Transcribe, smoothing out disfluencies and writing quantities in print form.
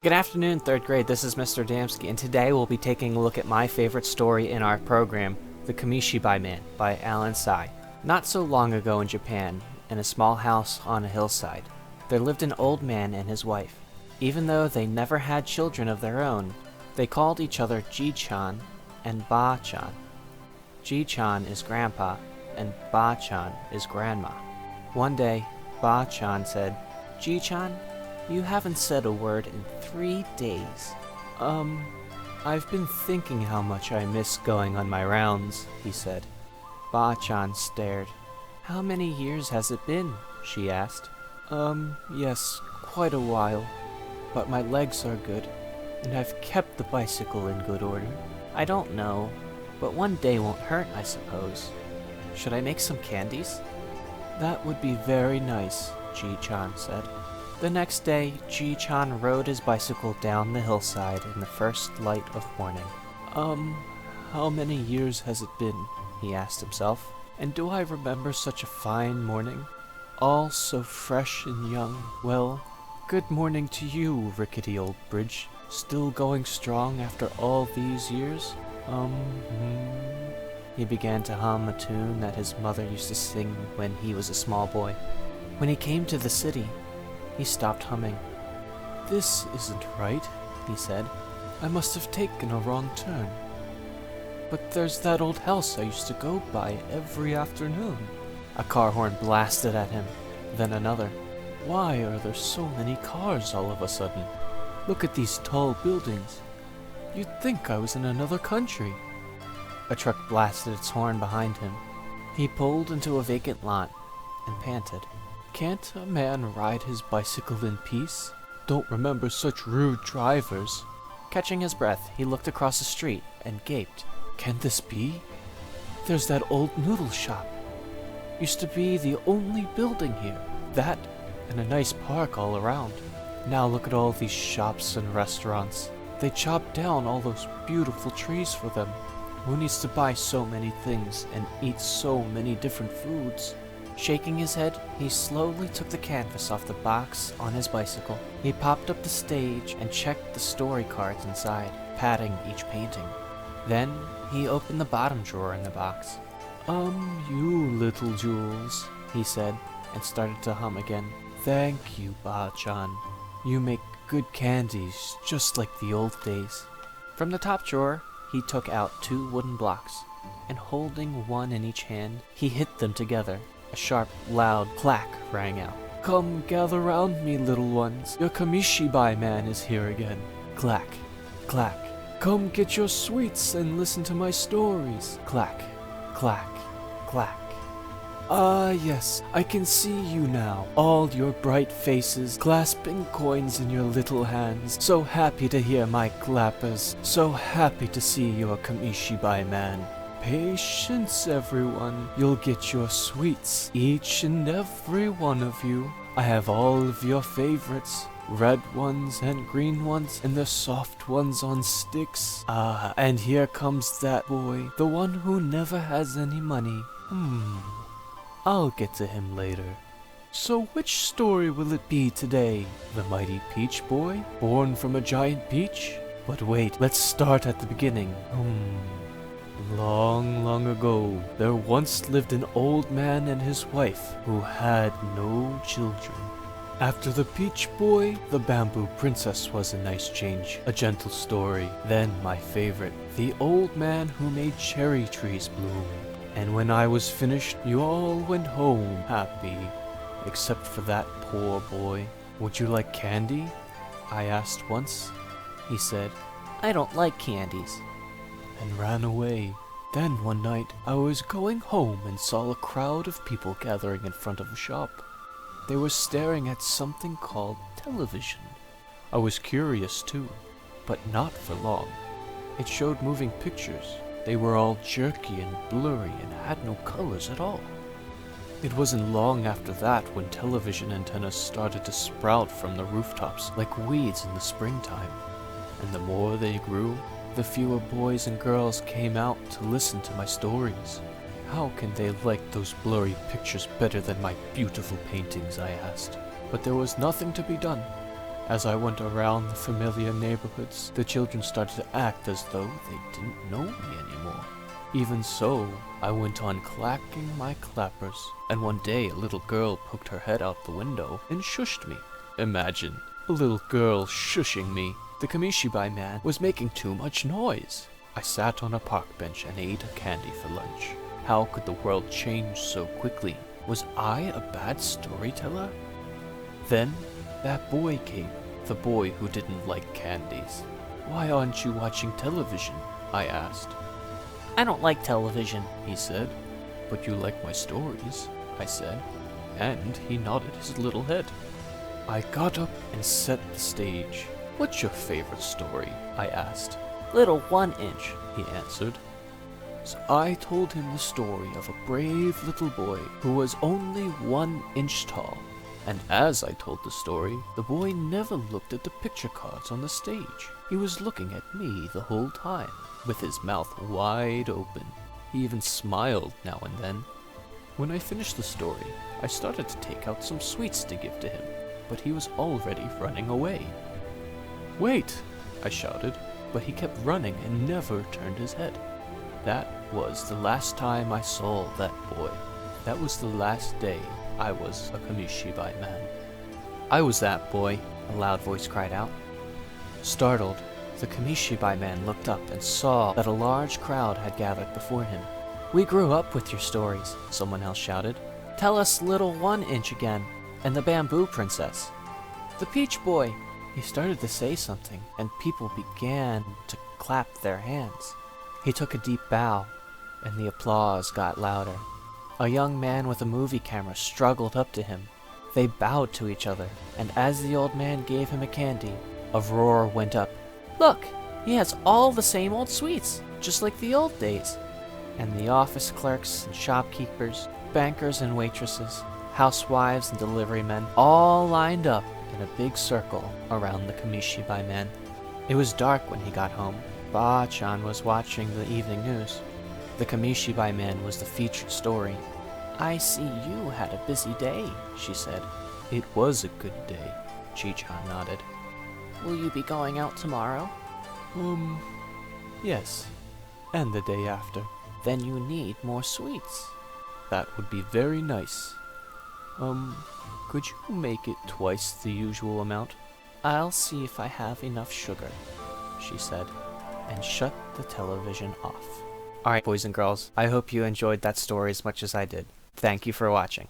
Good afternoon, 3rd grade. This is Mr. Adamski, and today we'll be taking a look at my favorite story in our program, The Kamishibai Man by Adamski. Not so long ago in Japan, in a small house on a hillside, there lived an old man and his wife. Even though they never had children of their own, they called each other Ji-chan and Ba-chan. Ji-chan is grandpa, and Ba-chan is grandma. One day, Ba-chan said, "Ji-chan, you haven't said a word in 3 days. I've been thinking how much I miss going on my rounds," he said. Ba-chan stared. "How many years has it been?" she asked. Yes, quite a while. But my legs are good, and I've kept the bicycle in good order. I don't know, but one day won't hurt, I suppose. Should I make some candies?" "That would be very nice," Ji-chan said. The next day, Ji-chan rode his bicycle down the hillside in the first light of morning. How many years has it been?" he asked himself. "And do I remember such a fine morning? All so fresh and young. Well, good morning to you, rickety old bridge. Still going strong after all these years? He began to hum a tune that his mother used to sing when he was a small boy. When he came to the city, he stopped humming. "This isn't right," he said. "I must have taken a wrong turn. But there's that old house I used to go by every afternoon." A car horn blasted at him, then another. "Why are there so many cars all of a sudden? Look at these tall buildings. You'd think I was in another country." A truck blasted its horn behind him. He pulled into a vacant lot and panted. "Can't a man ride his bicycle in peace? Don't remember such rude drivers." Catching his breath, he looked across the street and gaped. "Can this be? There's that old noodle shop. Used to be the only building here. That and a nice park all around. Now look at all these shops and restaurants. They chopped down all those beautiful trees for them. Who needs to buy so many things and eat so many different foods?" Shaking his head, he slowly took the canvas off the box on his bicycle. He popped up the stage and checked the story cards inside, patting each painting. Then he opened the bottom drawer in the box. You little jewels," he said, and started to hum again. "Thank you, Ba-chan. You make good candies, just like the old days." From the top drawer, he took out 2 wooden blocks, and holding one in each hand, he hit them together. A sharp, loud clack rang out. "Come gather round me, little ones. Your Kamishibai Man is here again." Clack, clack. "Come get your sweets and listen to my stories." Clack, clack, clack. "Ah, yes, I can see you now. All your bright faces, clasping coins in your little hands. So happy to hear my clappers. So happy to see your Kamishibai Man. Patience, everyone. You'll get your sweets, each and every one of you. I have all of your favorites, red ones and green ones, and the soft ones on sticks. Ah, and here comes that boy, the one who never has any money. I'll get to him later. So which story will it be today? The mighty peach boy, born from a giant peach? But wait, let's start at the beginning. Long, long ago, there once lived an old man and his wife who had no children. After the peach boy, the bamboo princess was a nice change, a gentle story. Then my favorite, the old man who made cherry trees bloom. And when I was finished, you all went home happy, except for that poor boy. Would you like candy? I asked once. He said, "I don't like candies," and ran away. Then one night, I was going home and saw a crowd of people gathering in front of a shop. They were staring at something called television. I was curious too, but not for long. It showed moving pictures. They were all jerky and blurry and had no colors at all. It wasn't long after that when television antennas started to sprout from the rooftops like weeds in the springtime. And the more they grew, the fewer boys and girls came out to listen to my stories. How can they like those blurry pictures better than my beautiful paintings, I asked. But there was nothing to be done. As I went around the familiar neighborhoods, the children started to act as though they didn't know me anymore. Even so, I went on clacking my clappers, and one day a little girl poked her head out the window and shushed me. Imagine, a little girl shushing me. The Kamishibai Man was making too much noise. I sat on a park bench and ate a candy for lunch. How could the world change so quickly? Was I a bad storyteller? Then, that boy came, the boy who didn't like candies. Why aren't you watching television? I asked. I don't like television, he said. But you like my stories, I said. And he nodded his little head. I got up and set the stage. What's your favorite story? I asked. Little 1-inch, he answered. So I told him the story of a brave little boy who was only 1 inch tall. And as I told the story, the boy never looked at the picture cards on the stage. He was looking at me the whole time, with his mouth wide open. He even smiled now and then. When I finished the story, I started to take out some sweets to give to him, but he was already running away. Wait, I shouted, but he kept running and never turned his head. That was the last time I saw that boy. That was the last day I was a Kamishibai Man. I was that boy, a loud voice cried out. Startled, the Kamishibai Man looked up and saw that a large crowd had gathered before him. We grew up with your stories, someone else shouted. Tell us little 1-inch again, and the bamboo princess. The peach boy. He started to say something, and people began to clap their hands. He took a deep bow, and the applause got louder. A young man with a movie camera struggled up to him. They bowed to each other, and as the old man gave him a candy, a roar went up. Look, he has all the same old sweets, just like the old days. And the office clerks and shopkeepers, bankers and waitresses, housewives and delivery men, all lined up in a big circle around the Kamishibai Man. It was dark when he got home. Ba-chan was watching the evening news. The Kamishibai Man was the featured story. I see you had a busy day, she said. It was a good day, Chi-chan nodded. Will you be going out tomorrow? Yes. And the day after. Then you need more sweets. That would be very nice. Could you make it twice the usual amount? I'll see if I have enough sugar, she said, and shut the television off. Alright, boys and girls, I hope you enjoyed that story as much as I did. Thank you for watching.